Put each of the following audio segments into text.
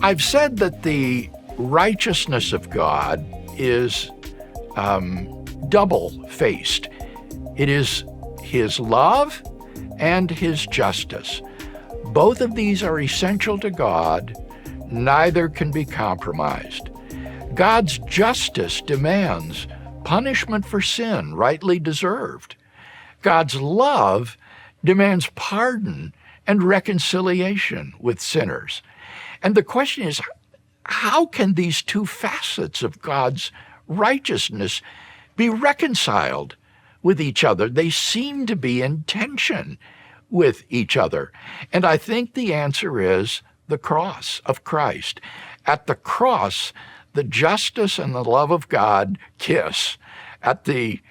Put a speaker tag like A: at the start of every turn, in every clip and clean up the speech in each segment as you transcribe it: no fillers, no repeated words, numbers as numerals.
A: I've said that the righteousness of God is double-faced. It is his love and his justice. Both of these are essential to God. Neither can be compromised. God's justice demands punishment for sin rightly deserved. God's love demands pardon and reconciliation with sinners. And the question is, how can these two facets of God's righteousness be reconciled with each other? They seem to be in tension with each other. And I think the answer is the cross of Christ. At the cross, the justice and the love of God kiss. At the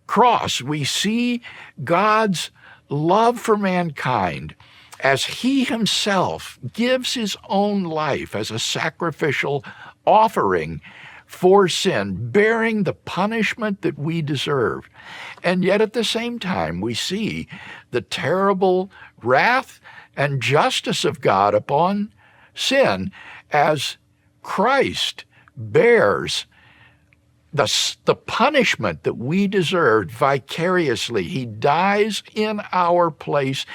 A: cross, we see God's love for mankind as he himself gives his own life as a sacrificial offering for sin, bearing the punishment that we deserve. And yet at the same time, we see the terrible wrath and justice of God upon sin as Christ bears the punishment that we deserved vicariously. He dies in our place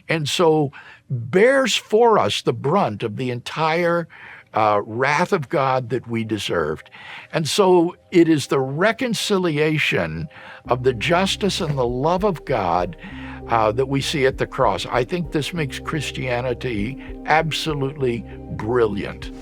A: and so bears for us the brunt of the entire wrath of God that we deserved. And so it is the reconciliation of the justice and the love of God that we see at the cross. I think this makes Christianity absolutely brilliant.